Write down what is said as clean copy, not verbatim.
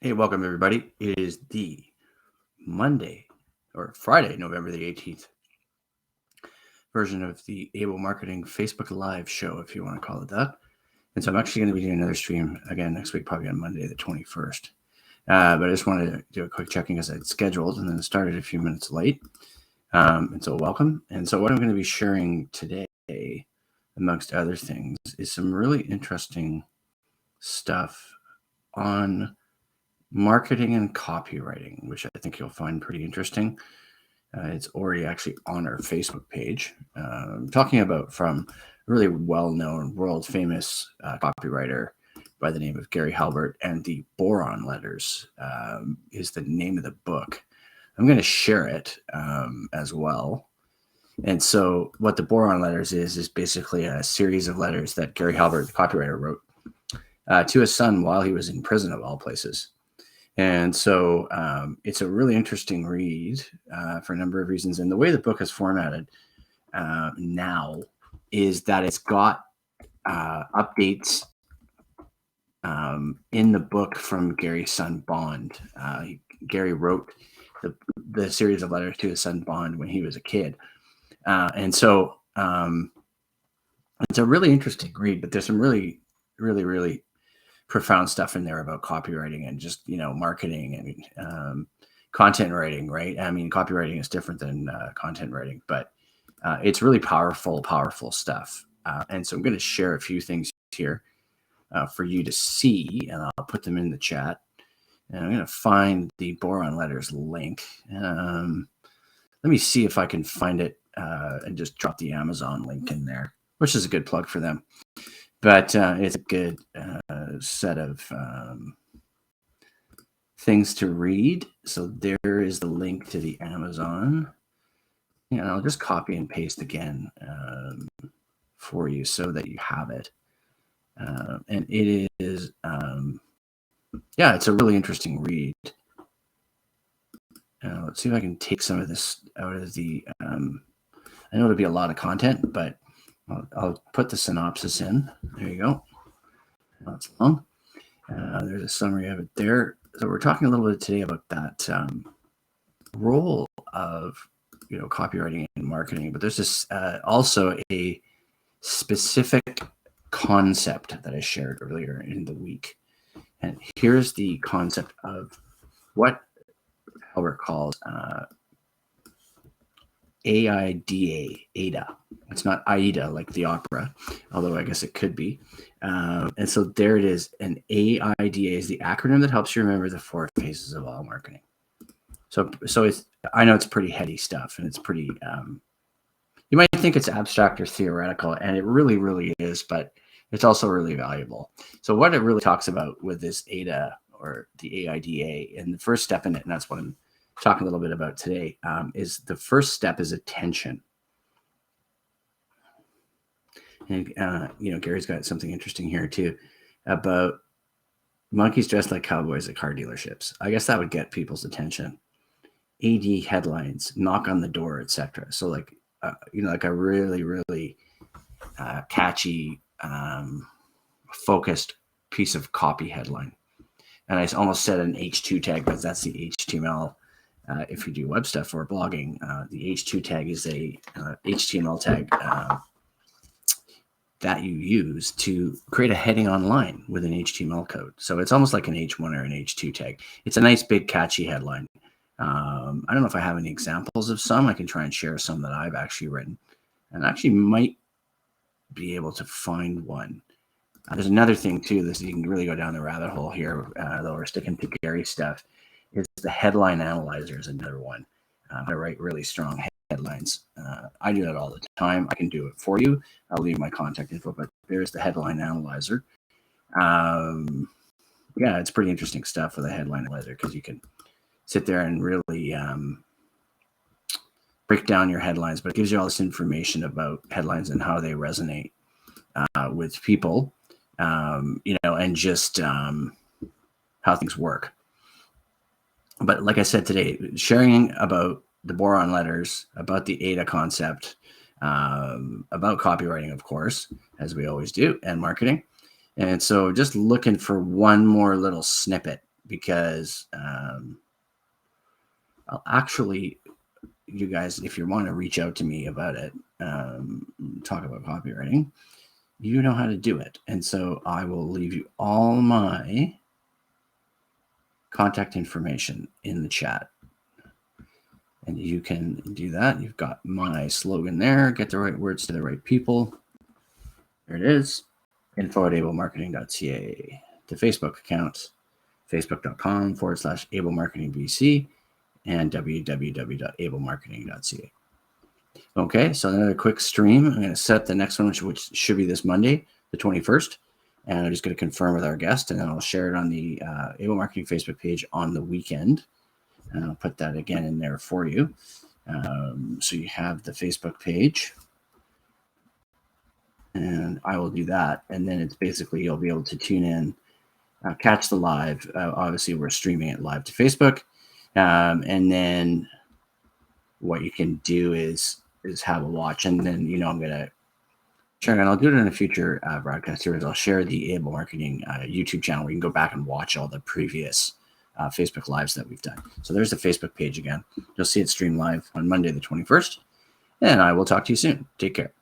Hey, welcome everybody. It is the Monday or Friday, November the 18th version of the Abel Marketing Facebook Live show, if you want to call it that. And so I'm actually going to be doing another stream again next week, probably on Monday the 21st. But I just wanted to do a quick checking as I'd scheduled and then started a few minutes late. And so welcome. And so what I'm going to be sharing today, amongst other things, is some really interesting stuff on marketing and copywriting, which I think you'll find pretty interesting. It's already actually on our Facebook page. Talking about from a really well-known, world-famous copywriter by the name of Gary Halbert, and the Boron Letters is the name of the book. I'm going to share it as well. And so what the Boron Letters is basically a series of letters that Gary Halbert, the copywriter, wrote to his son while he was in prison, of all places. And so it's a really interesting read for a number of reasons. And the way the book is formatted now is that it's got updates in the book from Gary's son, Bond. Gary wrote the series of letters to his son, Bond, when he was a kid. And so it's a really interesting read, but there's some really, really, really profound stuff in there about copywriting and just, marketing and content writing, right? I mean, copywriting is different than content writing, but it's really powerful stuff. And so I'm going to share a few things here for you to see, and I'll put them in the chat. And I'm going to find the Boron Letters link. Let me see if I can find it and just drop the Amazon link in there, which is a good plug for them. But it's a good set of things to read. So there is the link to the Amazon. And I'll just copy and paste again for you so that you have it. And it is, it's a really interesting read. Let's see if I can take some of this out of the, I know it'll be a lot of content, but I'll put the synopsis in. There you go. That's long. There's a summary of it there. So we're talking a little bit today about that role of copywriting and marketing, but there's this also a specific concept that I shared earlier in the week. And here's the concept of what Albert calls AIDA. It's not AIDA like the opera, although I guess it could be. And so there it is. And AIDA is the acronym that helps you remember the 4 phases of all marketing. So I know it's pretty heady stuff, and it's pretty, you might think it's abstract or theoretical, and it really, really is, but it's also really valuable. So what it really talks about with this AIDA, or the AIDA, and the first step in it, and that's what I'm talking a little bit about today, is the first step is attention. And, Gary's got something interesting here too about monkeys dressed like cowboys at car dealerships. I guess that would get people's attention. AD headlines, knock on the door, etc. So like a really, really catchy, focused piece of copy headline. And I almost said an H2 tag, but that's the HTML. If you do web stuff or blogging, the H2 tag is a HTML tag that you use to create a heading online with an HTML code. So it's almost like an H1 or an H2 tag. It's a nice, big, catchy headline. I don't know if I have any examples of some. I can try and share some that I've actually written, and actually might be able to find one. There's another thing too. You can really go down the rabbit hole here, though we're sticking to Gary stuff. Is the headline analyzer is another one. I write really strong headlines. I do that all the time. I can do it for you. I'll leave my contact info, but there's the headline analyzer. It's pretty interesting stuff with a headline analyzer, because you can sit there and really break down your headlines, but it gives you all this information about headlines and how they resonate with people, and just how things work. But like I said today, sharing about the Boron Letters, about the AIDA concept, about copywriting, of course, as we always do, and marketing. And so just looking for one more little snippet because I'll actually, you guys, if you want to reach out to me about it, talk about copywriting, you know how to do it. And so I will leave you all my contact information in the chat. And you can do that. You've got my slogan there. Get the right words to the right people. There it is. info@abelmarketing.ca. The Facebook account, facebook.com/abelmarketingbc and www.abelmarketing.ca. Okay, so another quick stream. I'm going to set the next one, which should be this Monday, the 21st. And I'm just going to confirm with our guest, and then I'll share it on the Abel Marketing Facebook page on the weekend. And I'll put that again in there for you. So you have the Facebook page. And I will do that. And then it's basically you'll be able to tune in, catch the live. Obviously, we're streaming it live to Facebook. And then what you can do is have a watch. And then, I'm going to share, and I'll do it in a future broadcast series. I'll share the Abel Marketing YouTube channel where you can go back and watch all the previous Facebook Lives that we've done. So there's the Facebook page again. You'll see it stream live on Monday, the 21st. And I will talk to you soon. Take care.